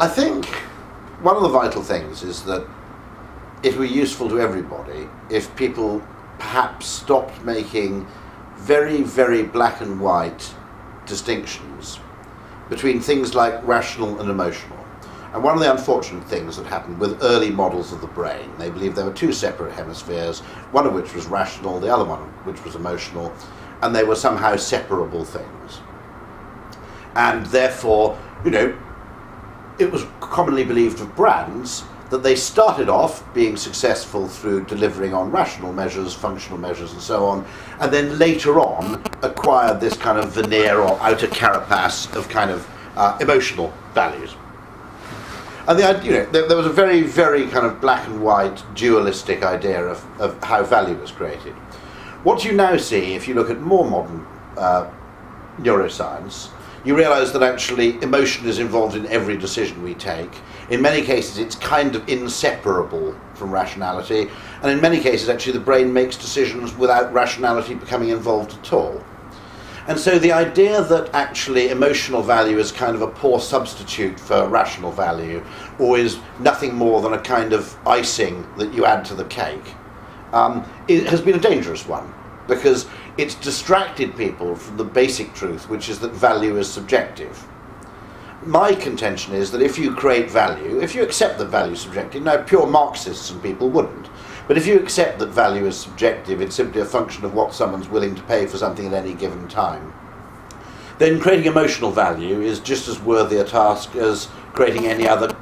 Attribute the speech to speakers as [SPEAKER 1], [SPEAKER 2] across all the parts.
[SPEAKER 1] I think one of the vital things is that it would be useful to everybody if people perhaps stopped making very, very black and white distinctions between things like rational and emotional. And one of the unfortunate things that happened with early models of the brain, they believed there were two separate hemispheres, one of which was rational, the other one which was emotional, and they were somehow separable things. And therefore, you know, it was commonly believed of brands that they started off being successful through delivering on rational measures, functional measures and so on, and then later on acquired this kind of veneer or outer carapace of kind of emotional values. And there was a very, very kind of black and white dualistic idea of how value was created. What you now see, if you look at more modern neuroscience, you realise that actually emotion is involved in every decision we take. In many cases it's kind of inseparable from rationality, and in many cases actually the brain makes decisions without rationality becoming involved at all. And so the idea that actually emotional value is kind of a poor substitute for rational value, or is nothing more than a kind of icing that you add to the cake, it has been a dangerous one, because it's distracted people from the basic truth, which is that value is subjective. My contention is that if you create value, if you accept that value is subjective, now pure Marxists and people wouldn't, but if you accept that value is subjective, it's simply a function of what someone's willing to pay for something at any given time, then creating emotional value is just as worthy a task as creating any other.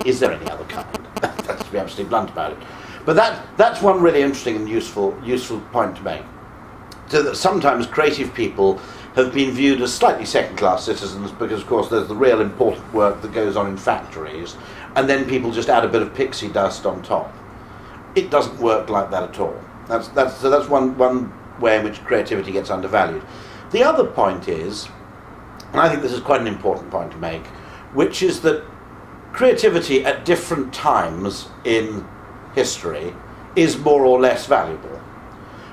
[SPEAKER 1] Is there any other kind? That's to be absolutely blunt about it. But that's one really interesting and useful point to make. So that sometimes creative people have been viewed as slightly second-class citizens because, of course, there's the real important work that goes on in factories, and then people just add a bit of pixie dust on top. It doesn't work like that at all. So that's one way in which creativity gets undervalued. The other point is, and I think this is quite an important point to make, which is that creativity at different times in history is more or less valuable.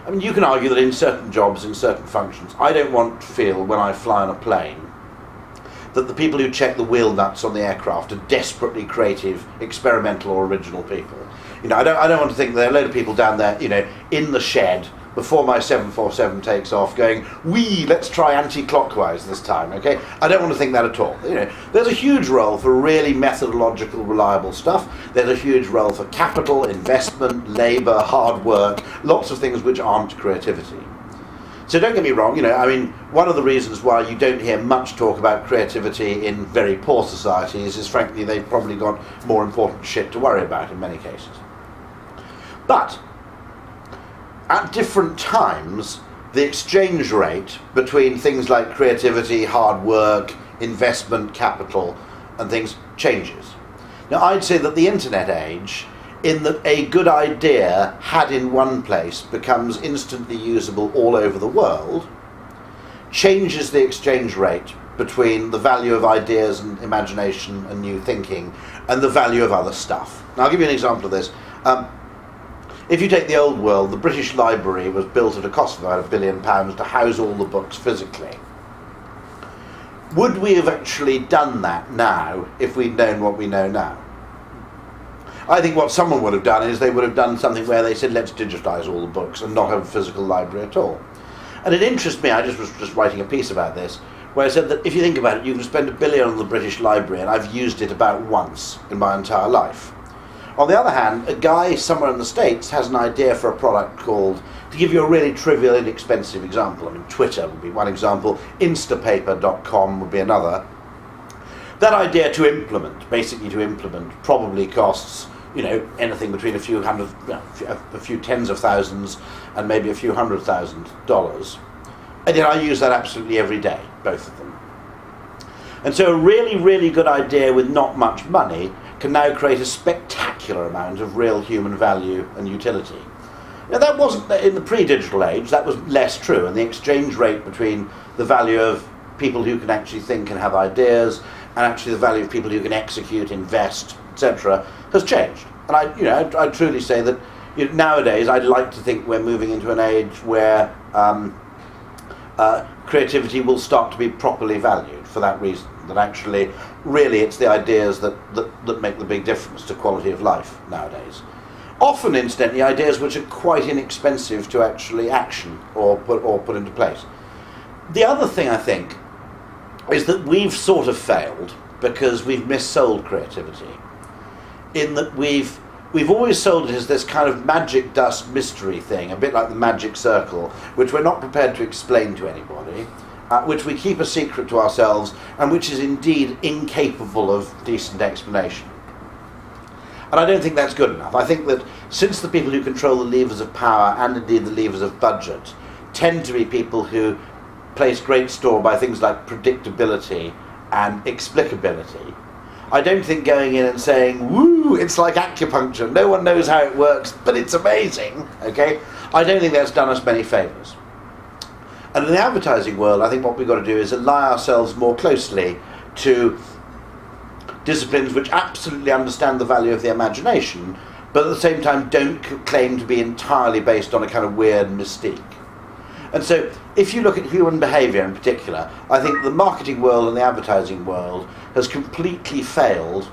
[SPEAKER 1] I mean, you can argue that in certain jobs, in certain functions, I don't want to feel when I fly on a plane that the people who check the wheel nuts on the aircraft are desperately creative, experimental or original people. You know, I don't want to think there are a load of people down there, you know, in the shed before my 747 takes off going, wee, let's try anti-clockwise this time, okay? I don't want to think that at all. You know, there's a huge role for really methodological, reliable stuff. There's a huge role for capital, investment, labour, hard work, lots of things which aren't creativity. So don't get me wrong, you know, I mean, one of the reasons why you don't hear much talk about creativity in very poor societies is frankly they've probably got more important shit to worry about in many cases. But at different times, the exchange rate between things like creativity, hard work, investment, capital, and things changes. Now, I'd say that the internet age, in that a good idea had in one place becomes instantly usable all over the world, changes the exchange rate between the value of ideas and imagination and new thinking and the value of other stuff. Now, I'll give you an example of this. If you take the old world, the British Library was built at a cost of about £1 billion to house all the books physically. Would we have actually done that now if we'd known what we know now? I think what someone would have done is they would have done something where they said, let's digitise all the books and not have a physical library at all. And it interests me, I was just writing a piece about this, where I said that if you think about it, you can spend £1 billion on the British Library and I've used it about once in my entire life. On the other hand, a guy somewhere in the States has an idea for a product called, to give you a really trivial, inexpensive example, I mean, Twitter would be one example, Instapaper.com would be another. That idea to implement, basically to implement, probably costs, you know, anything between a few hundred, a few tens of thousands and maybe a few $100,000. And yet I use that absolutely every day, both of them. And so a really, really good idea with not much money can now create a spectacular amount of real human value and utility. Now that wasn't, in the pre-digital age, that was less true, and the exchange rate between the value of people who can actually think and have ideas and actually the value of people who can execute, invest, etc. has changed. And I truly say that, you know, nowadays I'd like to think we're moving into an age where creativity will start to be properly valued. for that reason, that actually, really, it's the ideas that make the big difference to quality of life nowadays. Often, incidentally, ideas which are quite inexpensive to actually action or put into place. The other thing, I think, is that we've sort of failed because we've missold creativity, in that we've always sold it as this kind of magic dust mystery thing, a bit like the magic circle, which we're not prepared to explain to anybody, which we keep a secret to ourselves, and which is indeed incapable of decent explanation. And I don't think that's good enough. I think that since the people who control the levers of power, and indeed the levers of budget, tend to be people who place great store by things like predictability and explicability, I don't think going in and saying, woo, it's like acupuncture, no one knows how it works, but it's amazing, okay? I don't think that's done us many favours. And in the advertising world, I think what we've got to do is ally ourselves more closely to disciplines which absolutely understand the value of the imagination, but at the same time don't claim to be entirely based on a kind of weird mystique. And so, if you look at human behaviour in particular, I think the marketing world and the advertising world has completely failed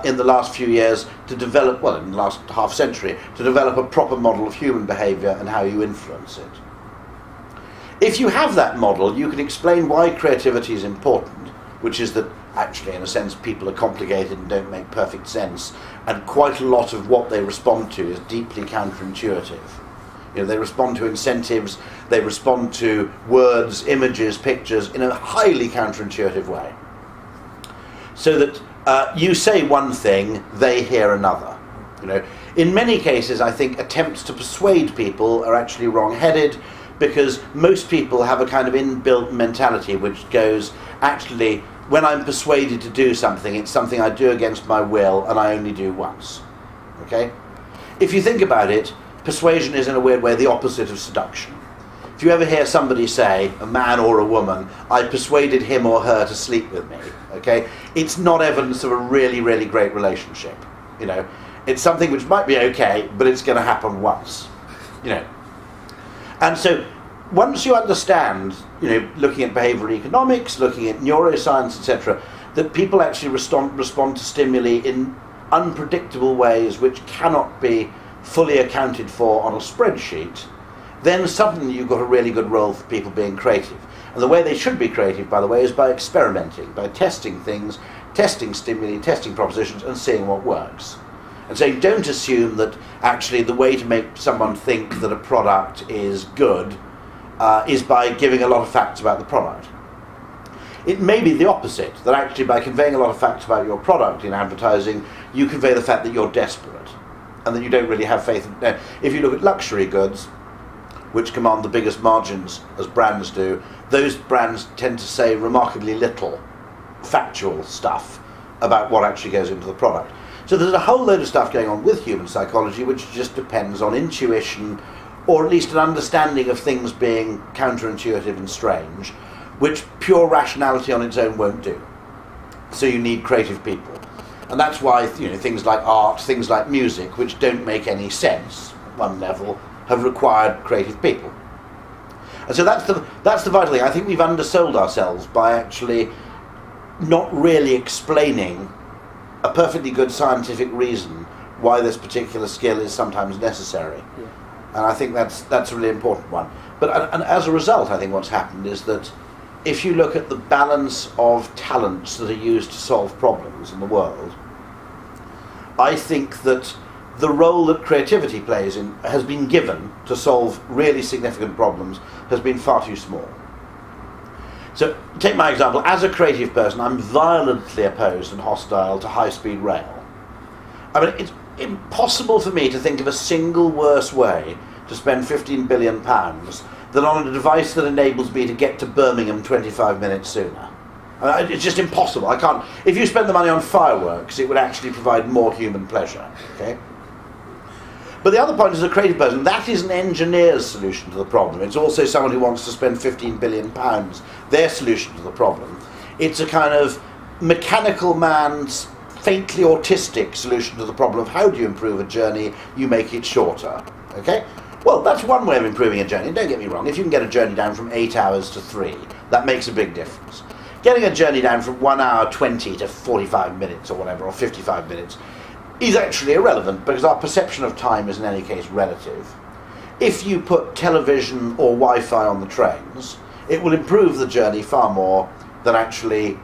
[SPEAKER 1] in the last few years to develop, well, in the last half century, to develop a proper model of human behaviour and how you influence it. If you have that model, you can explain why creativity is important, which is that actually, in a sense, people are complicated and don't make perfect sense, and quite a lot of what they respond to is deeply counterintuitive. You know, they respond to incentives, they respond to words, images, pictures in a highly counterintuitive way. So that you say one thing, they hear another. You know, in many cases, I think attempts to persuade people are actually wrong-headed, because most people have a kind of inbuilt mentality which goes, actually, when I'm persuaded to do something, it's something I do against my will and I only do once. Okay? If you think about it, persuasion is in a weird way the opposite of seduction. If you ever hear somebody say, a man or a woman, I persuaded him or her to sleep with me, okay, it's not evidence of a really, really great relationship. You know, it's something which might be okay, but it's going to happen once. You know. And so, once you understand, you know, looking at behavioural economics, looking at neuroscience, etc., that people actually respond to stimuli in unpredictable ways which cannot be fully accounted for on a spreadsheet, then suddenly you've got a really good role for people being creative. And the way they should be creative, by the way, is by experimenting, by testing things, testing stimuli, testing propositions, and seeing what works. And so you don't assume that actually the way to make someone think that a product is good is by giving a lot of facts about the product. It may be the opposite, that actually by conveying a lot of facts about your product in advertising, you convey the fact that you're desperate and that you don't really have faith in. If you look at luxury goods, which command the biggest margins as brands do, those brands tend to say remarkably little factual stuff about what actually goes into the product. So there's a whole load of stuff going on with human psychology which just depends on intuition, or at least an understanding of things being counterintuitive and strange, which pure rationality on its own won't do. So you need creative people. And that's why, you know, things like art, things like music, which don't make any sense at one level, have required creative people. And so that's the vital thing. I think we've undersold ourselves by actually not really explaining a perfectly good scientific reason why this particular skill is sometimes necessary. Yeah. And I think that's a really important one. But and as a result, I think what's happened is that if you look at the balance of talents that are used to solve problems in the world, I think that the role that creativity plays has been given to solve really significant problems has been far too small. So, take my example. As a creative person, I'm violently opposed and hostile to high-speed rail. I mean, it's impossible for me to think of a single worse way to spend £15 billion than on a device that enables me to get to Birmingham 25 minutes sooner. I mean, it's just impossible. I can't. If you spend the money on fireworks, it would actually provide more human pleasure. Okay? But the other point is, a creative person, that is an engineer's solution to the problem. It's also someone who wants to spend £15 billion, their solution to the problem. It's a kind of mechanical man's faintly autistic solution to the problem of how do you improve a journey, you make it shorter. Okay? Well, that's one way of improving a journey. Don't get me wrong, if you can get a journey down from 8 hours to 3, that makes a big difference. Getting a journey down from 1 hour 20 to 45 minutes or whatever, or 55 minutes, is actually irrelevant because our perception of time is in any case relative. If you put television or Wi-Fi on the trains, it will improve the journey far more than actually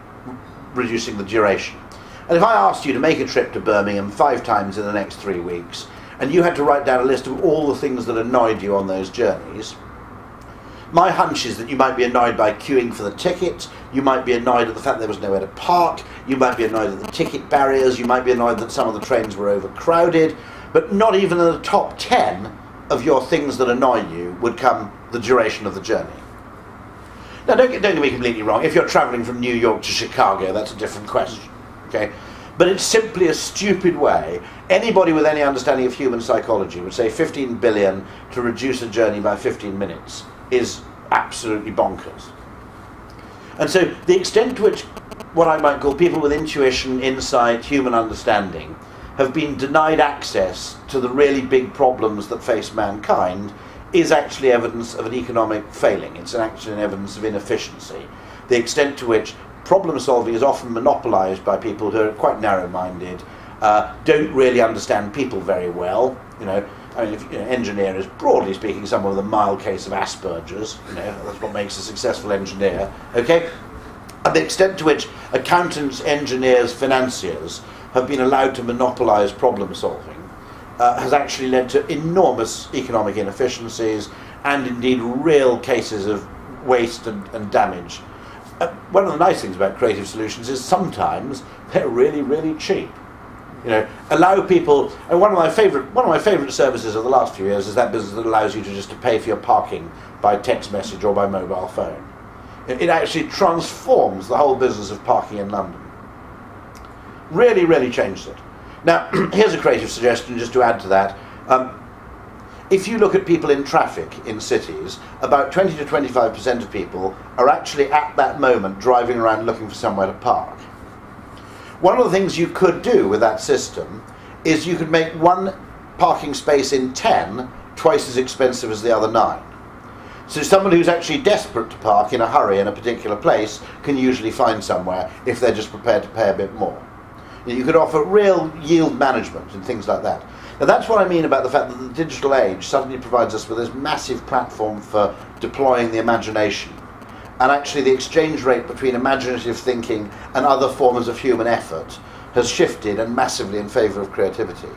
[SPEAKER 1] reducing the duration. And if I asked you to make a trip to Birmingham 5 times in the next 3 weeks, and you had to write down a list of all the things that annoyed you on those journeys, my hunch is that you might be annoyed by queuing for the ticket, you might be annoyed at the fact there was nowhere to park, you might be annoyed at the ticket barriers, you might be annoyed that some of the trains were overcrowded, but not even in the top 10 of your things that annoy you would come the duration of the journey. Now don't get me completely wrong, if you're travelling from New York to Chicago, that's a different question, okay? But it's simply a stupid way. Anybody with any understanding of human psychology would say 15 billion to reduce a journey by 15 minutes is absolutely bonkers. And so the extent to which what I might call people with intuition, insight, human understanding have been denied access to the really big problems that face mankind is actually evidence of an economic failing. It's actually an evidence of inefficiency. The extent to which problem solving is often monopolised by people who are quite narrow-minded, don't really understand people very well. I mean, engineer is, broadly speaking, someone with a mild case of Asperger's. That's what makes a successful engineer. Okay, and the extent to which accountants, engineers, financiers have been allowed to monopolise problem solving has actually led to enormous economic inefficiencies and indeed real cases of waste and damage. One of the nice things about creative solutions is sometimes they're really, really cheap. Allow people. And one of my favourite services of the last few years is that business that allows you to pay for your parking by text message or by mobile phone. It actually transforms the whole business of parking in London. Really, really changed it. Now, here's a creative suggestion just to add to that. If you look at people in traffic in cities, about 20 to 25% of people are actually at that moment driving around looking for somewhere to park. One of the things you could do with that system is you could make one parking space in 10 twice as expensive as the other 9. So someone who's actually desperate to park in a hurry in a particular place can usually find somewhere if they're just prepared to pay a bit more. You could offer real yield management and things like that. Now that's what I mean about the fact that the digital age suddenly provides us with this massive platform for deploying the imagination. And actually the exchange rate between imaginative thinking and other forms of human effort has shifted and massively in favour of creativity.